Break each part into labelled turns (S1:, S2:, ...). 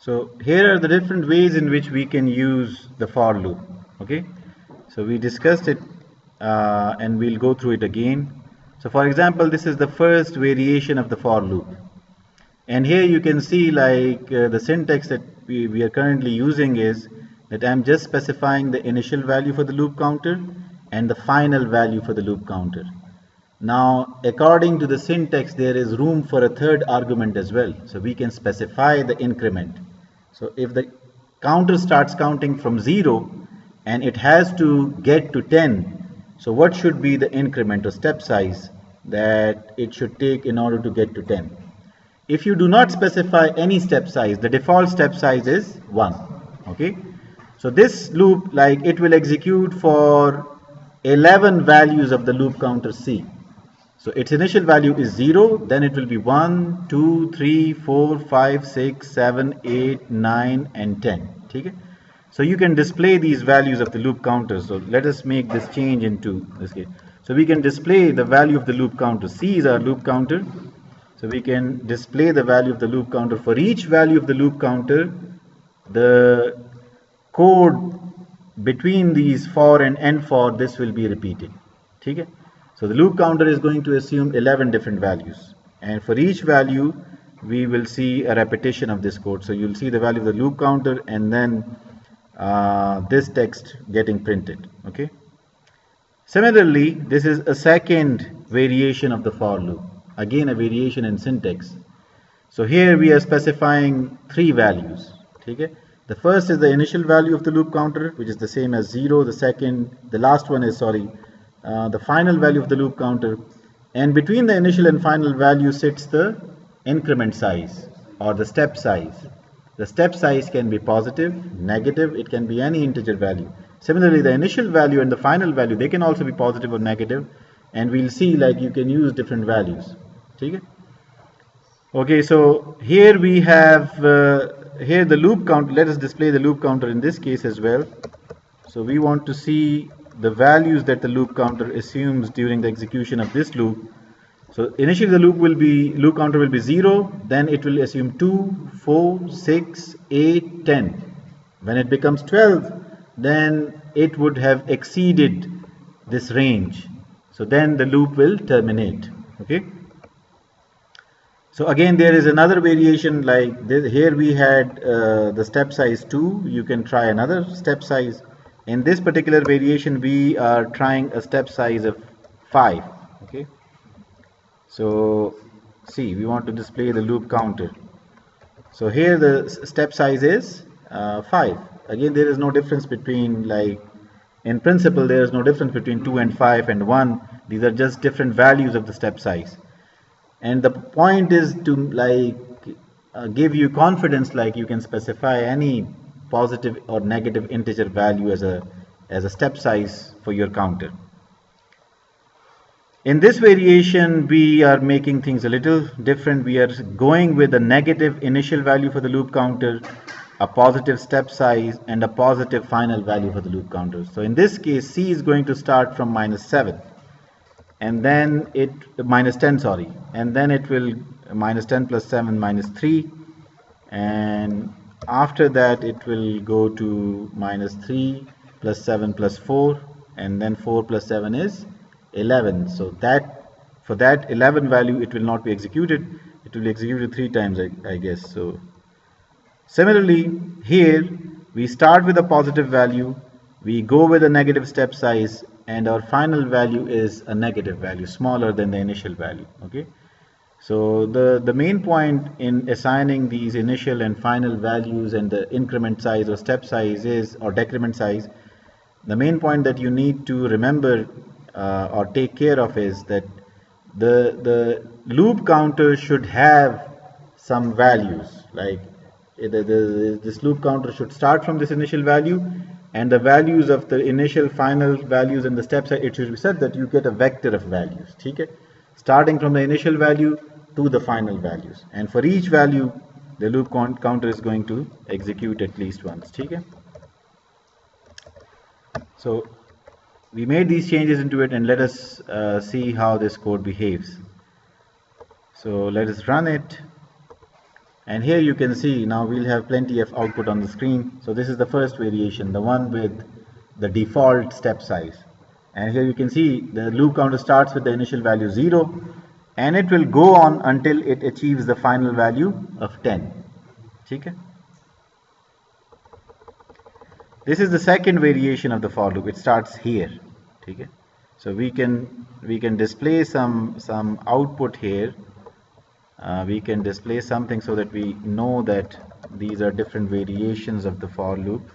S1: So here are the different ways in which we can use the for loop. Okay, so we discussed it and we'll go through it again. So for example, this is the first variation of the for loop, and here you can see like the syntax that we are currently using is that I'm just specifying the initial value for the loop counter and the final value for the loop counter. Now, according to the syntax, there is room for a third argument as well. So we can specify the increment. So if the counter starts counting from 0 and it has to get to 10, so what should be the increment or step size that it should take in order to get to 10? If you do not specify any step size, the default step size is 1. Okay. So this loop, like, it will execute for 11 values of the loop counter C. So its initial value is 0, then it will be 1, 2, 3, 4, 5, 6, 7, 8, 9 and 10. Okay? So you can display these values of the loop counter. So let us make this change into this case. So we can display the value of the loop counter. C is our loop counter. So we can display the value of the loop counter. For each value of the loop counter, the code between these for and end for this will be repeated. Okay? So the loop counter is going to assume 11 different values, and for each value we will see a repetition of this code. So you'll see the value of the loop counter and then this text getting printed. Okay. Similarly, this is a second variation of the for loop, again a variation in syntax. So here we are specifying 3 values. Okay. The first is the initial value of the loop counter, which is the same as 0. The last one is, the final value of the loop counter, and between the initial and final value sits the increment size or the step size. The step size can be positive, negative, it can be any integer value. Similarly, the initial value and the final value, they can also be positive or negative, and we'll see like you can use different values. Okay, so here we have here the loop count. Let us display the loop counter in this case as well. So we want to see the values that the loop counter assumes during the execution of this loop. So initially the loop counter will be 0, then it will assume 2, 4, 6, 8, 10. When it becomes 12, then it would have exceeded this range. So then the loop will terminate. Okay. So again, there is another variation like this. Here we had the step size 2. You can try another step size. In this particular variation, we are trying a step size of 5. Okay. So see, we want to display the loop counter. So here the step size is 5. Again, there is no difference between, like, in principle, there is no difference between 2 and 5 and 1. These are just different values of the step size. And the point is to give you confidence, like you can specify any positive or negative integer value as a step size for your counter. In this variation, we are making things a little different. We are going with a negative initial value for the loop counter, a positive step size, and a positive final value for the loop counter. So in this case, C is going to start from -7, and then -10, and then it will -10 plus 7 -3, and after that it will go to -3 plus 7 plus 4, and then 4 plus 7 is 11. So that for that 11 value it will not be executed. It will be executed 3 times, I guess. So similarly here we start with a positive value, we go with a negative step size, and our final value is a negative value, smaller than the initial value. Okay. So the main point in assigning these initial and final values and the increment size or step size is, or decrement size, the main point that you need to remember or take care of is that the loop counter should have some values. Like this loop counter should start from this initial value, and the values of the initial, final values, and the step size, it should be said that you get a vector of values. Okay? Starting from the initial value to the final values, and for each value the loop counter is going to execute at least once. Okay? So we made these changes into it, and let us see how this code behaves. So let us run it. And here you can see now we'll have plenty of output on the screen. So this is the first variation, the one with the default step size. And here you can see the loop counter starts with the initial value 0 and it will go on until it achieves the final value of 10. Okay? This is the second variation of the for loop. It starts here. Okay? So we can display some output here. We can display something so that we know that these are different variations of the for loop.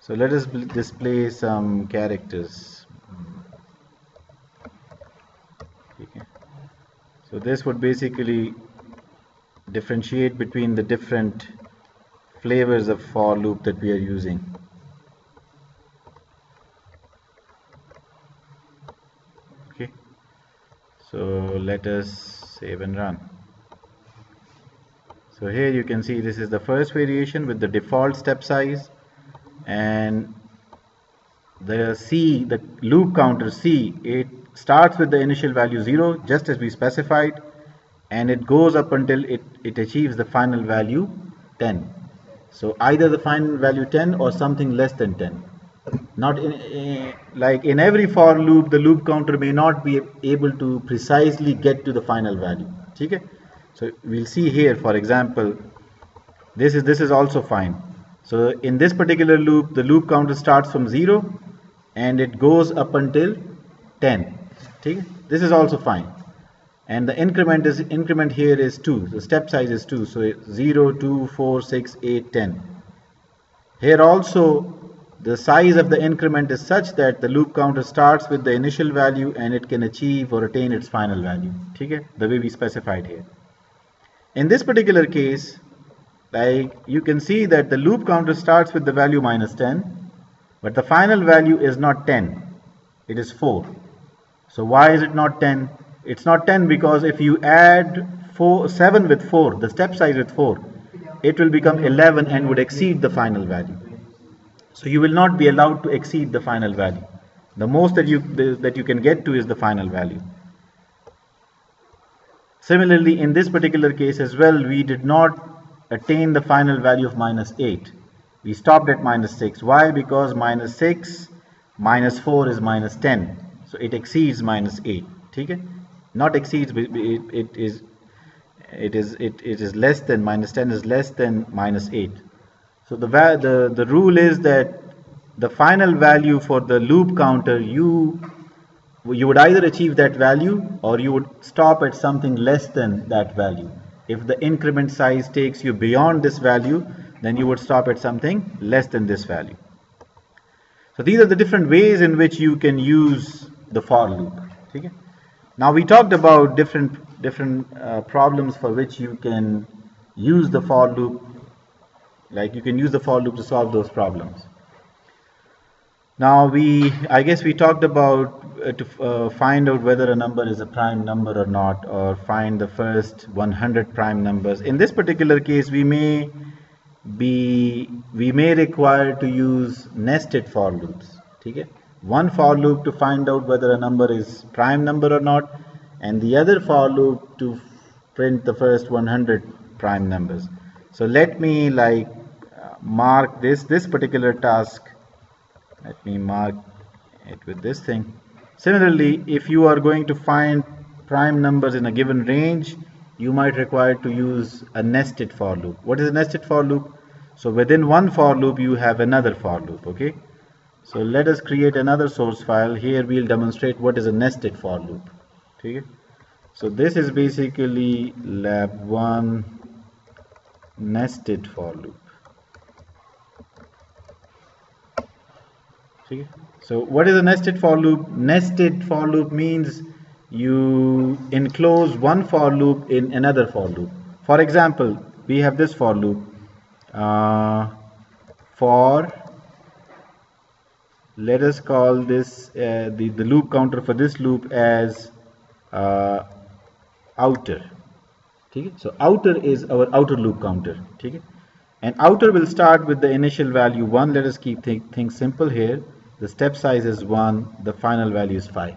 S1: So let us display some characters. Okay. So this would basically differentiate between the different flavors of for loop that we are using. Okay. So let us save and run. So here you can see this is the first variation with the default step size, and the loop counter C, it starts with the initial value 0 just as we specified, and it goes up until it achieves the final value 10. So either the final value 10 or something less than 10. Not like in every for loop, the loop counter may not be able to precisely get to the final value. Okay? So we'll see here, for example, this is also fine. So in this particular loop, the loop counter starts from 0 and it goes up until 10. Okay? This is also fine. And the increment here is 2. The step size is 2. So 0, 2, 4, 6, 8, 10. Here also the size of the increment is such that the loop counter starts with the initial value and it can achieve or attain its final value. Okay? The way we specified here. In this particular case, like you can see that the loop counter starts with the value minus 10, but the final value is not 10, it is 4. So why is it not 10? It's not 10 because if you add 7 with 4, the step size with 4, it will become 11 and would exceed the final value. So you will not be allowed to exceed the final value. The most that you can get to is the final value. Similarly, in this particular case as well, we did not attain the final value of minus 8. We stopped at minus 6. Why? Because minus 6 minus 4 is minus 10. So it exceeds minus 8. Okay? Not exceeds, it is less than, minus 10 is less than minus 8. So the rule is that the final value for the loop counter, you would either achieve that value or you would stop at something less than that value. If the increment size takes you beyond this value, then you would stop at something less than this value. So these are the different ways in which you can use the for loop. Okay? Now we talked about different problems for which you can use the for loop. Like you can use the for loop to solve those problems. Now I guess we talked about to find out whether a number is a prime number or not, or find the first 100 prime numbers. In this particular case, we may require to use nested for loops. Okay? One for loop to find out whether a number is prime number or not, and the other for loop to print the first 100 prime numbers. So let me mark this particular task. Let me mark it with this thing. Similarly, if you are going to find prime numbers in a given range, you might require to use a nested for loop. What is a nested for loop? So within one for loop, you have another for loop. Okay. So let us create another source file. Here we'll demonstrate what is a nested for loop. Okay. So this is basically lab1 nested for loop. Okay. So what is a nested for loop? Nested for loop means you enclose one for loop in another for loop. For example, we have this for loop. Let us call this the loop counter for this loop as outer. Okay. So outer is our outer loop counter. Okay. And outer will start with the initial value 1. Let us keep things simple here. The step size is 1. The final value is 5.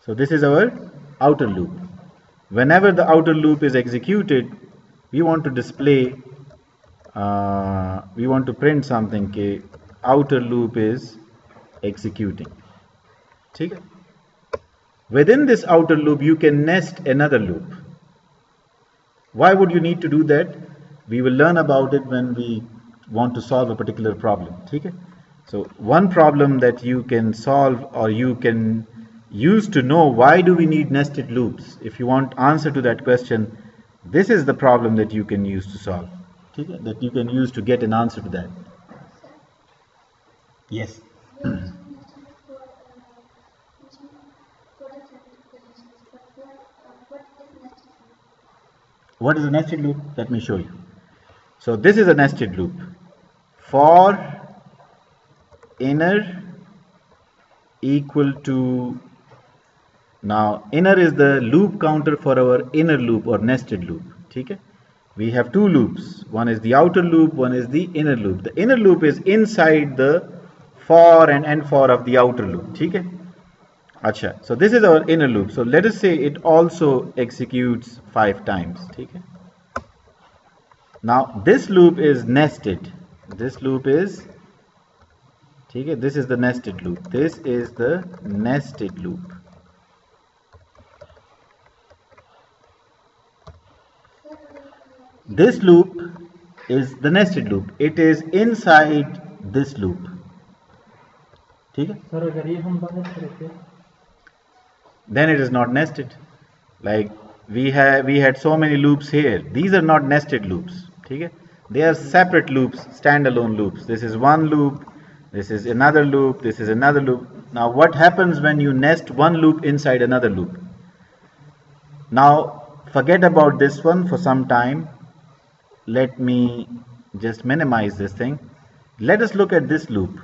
S1: So this is our outer loop. Whenever the outer loop is executed, we want to display, we want to print something कि outer loop is executing. ठीक है? Within this outer loop, you can nest another loop. Why would you need to do that? We will learn about it when we want to solve a particular problem. Okay? So one problem that you can solve or you can use to know why do we need nested loops. If you want answer to that question, this is the problem that you can use to solve. Okay? That you can use to get an answer to that. Yes. What is a nested loop? Let me show you. So this is a nested loop. For inner equal to, now inner is the loop counter for our inner loop or nested loop. Okay? We have two loops. One is the outer loop, one is the inner loop. The inner loop is inside the for and end for of the outer loop. Okay? Acha. So this is our inner loop. So let us say it also executes 5 times. Okay? Now this loop is nested. This loop is, okay, this is the nested loop. This is the nested loop. This loop is the nested loop. It is inside this loop. Okay? Then it is not nested. Like we had so many loops here. These are not nested loops. Okay? They are separate loops, standalone loops. This is one loop, this is another loop, this is another loop. Now what happens when you nest one loop inside another loop? Now forget about this one for some time. Let me just minimize this thing. Let us look at this loop.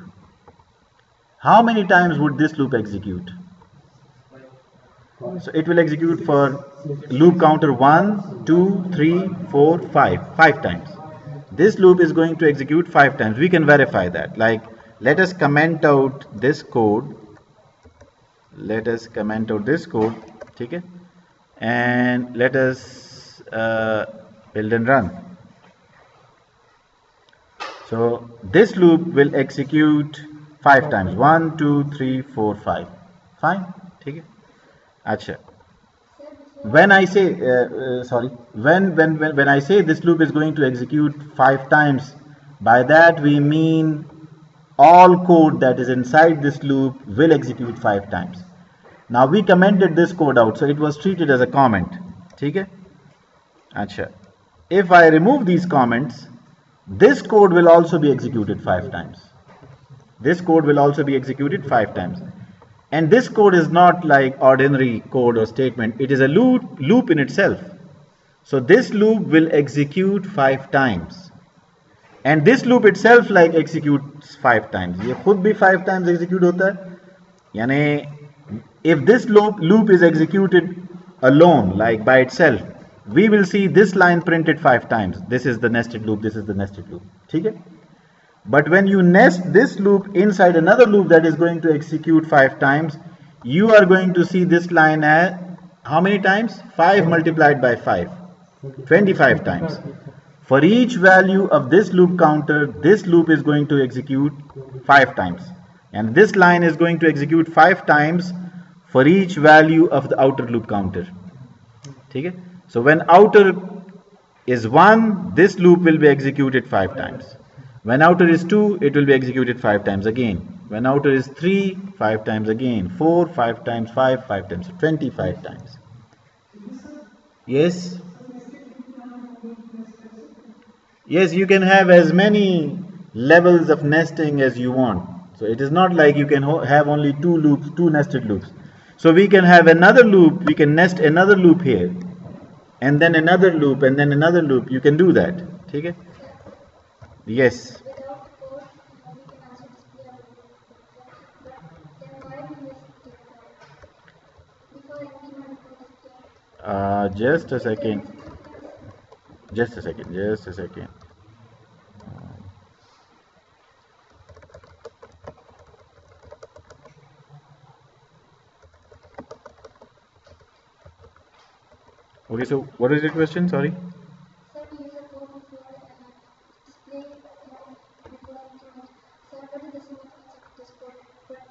S1: How many times would this loop execute? So it will execute for loop counter 1, 2, 3, 4, 5. 5 times. This loop is going to execute 5 times. We can verify that. Like, let us comment out this code. Let us comment out this code. Okay? And let us build and run. So this loop will execute 5 times. 1, 2, 3, 4, 5. Fine. Okay? Acha. When I say when I say this loop is going to execute 5 times, by that we mean all code that is inside this loop will execute 5 times. Now we commented this code out, so it was treated as a comment. Okay? Acha. If I remove these comments, this code will also be executed 5 times. This code will also be executed 5 times. And this code is not like ordinary code or statement. It is a loop in itself. So this loop will execute 5 times. And this loop itself like executes 5 times. ये खुद भी 5 times execute होता है. यानी if this loop is executed alone, like by itself, we will see this line printed 5 times. This is the nested loop. This is the nested loop. Okay? But when you nest this loop inside another loop that is going to execute 5 times, you are going to see this line as how many times? 5 multiplied by 5. 25 times. For each value of this loop counter, this loop is going to execute 5 times. And this line is going to execute 5 times for each value of the outer loop counter. Okay? So when outer is 1, this loop will be executed 5 times. When outer is 2, it will be executed 5 times again. When outer is 3, 5 times again. 4, 5 times 5, 5 times. 25 times. Yes? Yes, you can have as many levels of nesting as you want. So it is not like you can have only 2 loops, 2 nested loops. So we can have another loop, we can nest another loop here. And then another loop, and then another loop. You can do that. Okay? Yes. Just a second. Just a second. Just a second. Okay, so what is your question? Sorry.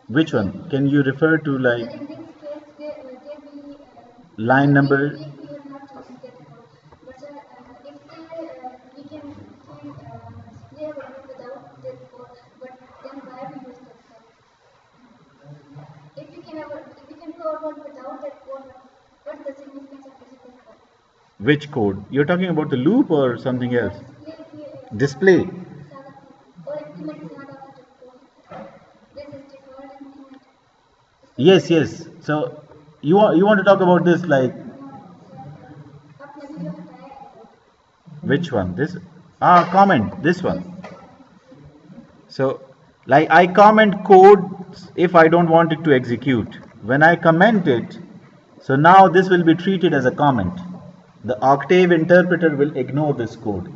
S1: Which one? Can you refer to like
S2: In this case, they will,
S1: line number?
S2: we are not choosing that code. But if we can display our loop without that code, but then why we use that code? If we can do our code without that code, what's the significance of using that code?
S1: Which code? You're talking about the loop or something else?
S2: Display
S1: Display.
S2: or implement SADA of that code. This is default implement.
S1: Yes, yes. So you want to talk about this like
S2: आपने video बताया है
S1: which one? This comment this one. So like I comment code if I don't want it to execute. When I comment it, so now this will be treated as a comment. The Octave interpreter will ignore this code.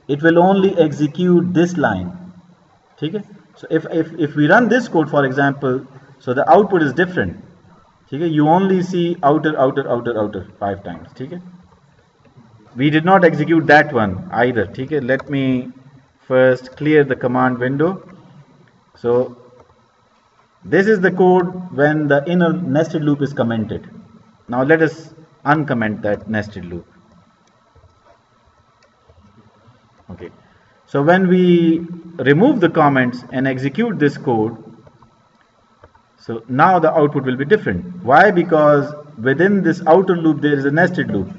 S1: It will only execute this line. Okay? So if we run this code, for example, so the output is different. Okay? You only see outer 5 times. Okay? We did not execute that one either. Okay? Let me first clear the command window. So this is the code when the inner nested loop is commented. Now let us uncomment that nested loop. Okay. So when we remove the comments and execute this code, so now the output will be different. Why? Because within this outer loop there is a nested loop.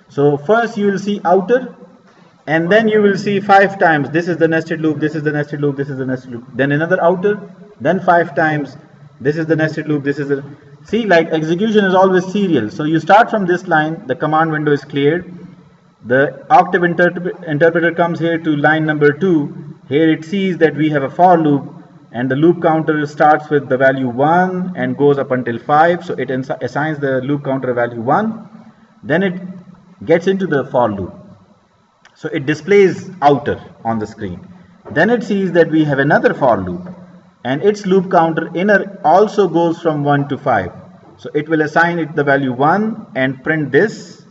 S1: So first you will see outer, and then you will see 5 times this is the nested loop, this is the nested loop, this is the nested loop. Then another outer, then 5 times this is the nested loop, this is the... See, like execution is always serial. So you start from this line, the command window is cleared. The Octave interpreter comes here to line number 2. Here it sees that we have a for loop, and the loop counter starts with the value 1 and goes up until 5. So it assigns the loop counter value 1. Then it gets into the for loop. So it displays outer on the screen. Then it sees that we have another for loop, and its loop counter inner also goes from 1 to 5. So it will assign it the value 1 and print this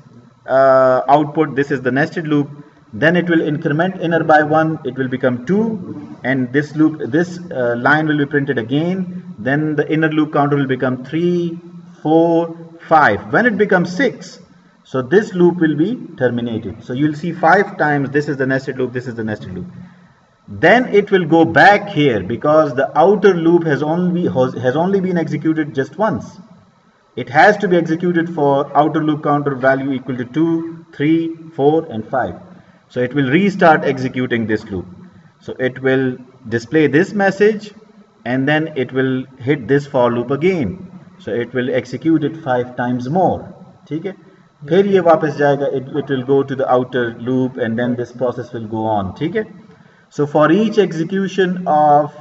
S1: output. This is the nested loop. Then it will increment inner by 1, it will become 2, and this line will be printed again. Then the inner loop counter will become 3, 4, 5. When it becomes 6, so this loop will be terminated. So you'll see 5 times this is the nested loop, this is the nested loop. Then it will go back here because the outer loop has only been executed just once. It has to be executed for outer loop counter value equal to 2, 3, 4 and 5. So it will restart executing this loop. So it will display this message, and then it will hit this for loop again. So it will execute it 5 times more. Okay? फिर ये वापस जाएगा, it will go to the outer loop, and then this process will go on. Okay? So for each execution of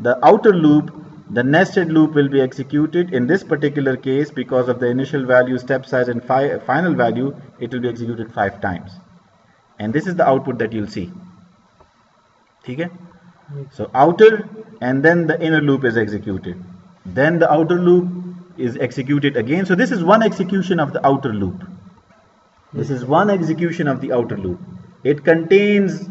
S1: the outer loop, the nested loop will be executed. In this particular case, because of the initial value, step size and final value, it will be executed 5 times. And this is the output that you'll see. Okay? So outer, and then the inner loop is executed. Then the outer loop is executed again. So this is one execution of the outer loop. This is one execution of the outer loop. It contains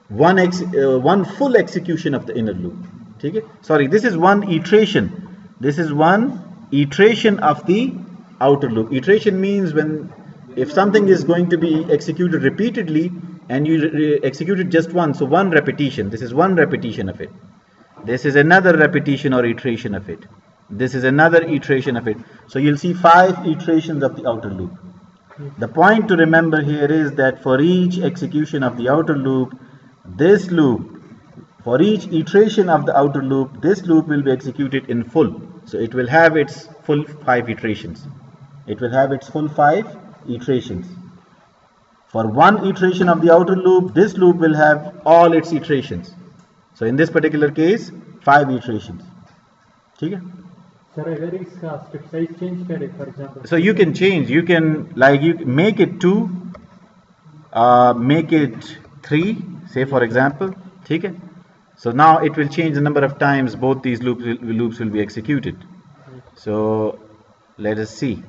S1: one full execution of the inner loop. Okay? Sorry, this is one iteration. This is one iteration of the outer loop. Iteration means if something is going to be executed repeatedly and you execute it just once, so one repetition. This is one repetition of it. This is another repetition or iteration of it. This is another iteration of it. So you'll see 5 iterations of the outer loop. The point to remember here is that for each execution of the outer loop, this loop, for each iteration of the outer loop, this loop will be executed in full. So it will have its full 5 iterations. It will have its full 5 iterations. For one iteration of the outer loop, this loop will have all its iterations. So in this particular case, 5 iterations. Okay?
S3: Sir, अगर इसका step size change करे, for example.
S1: So you can change. You can make it 2, make it 3, say for example. Okay? So now it will change the number of times both these loops will be executed. So let us see.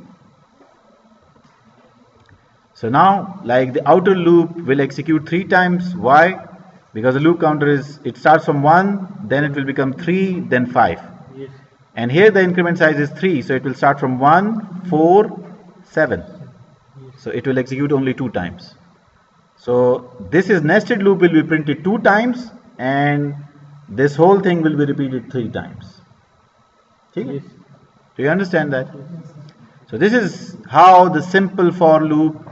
S1: So now, like the outer loop will execute 3 times. Why? Because the loop counter it starts from 1, then it will become 3, then 5.
S3: Yes.
S1: and here the increment size is 3, so it will start from 1, 4, 7. So it will execute only 2 times. So this is nested loop will be printed 2 times, and this whole thing will be repeated 3 times. Okay?
S3: Yes.
S1: Do you understand that? So this is how the simple for loop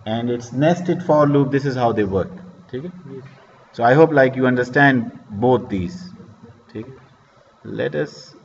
S1: and its nested for loop, this is how they work. Okay?
S3: Yes.
S1: So I hope like you understand both these. Okay? Let us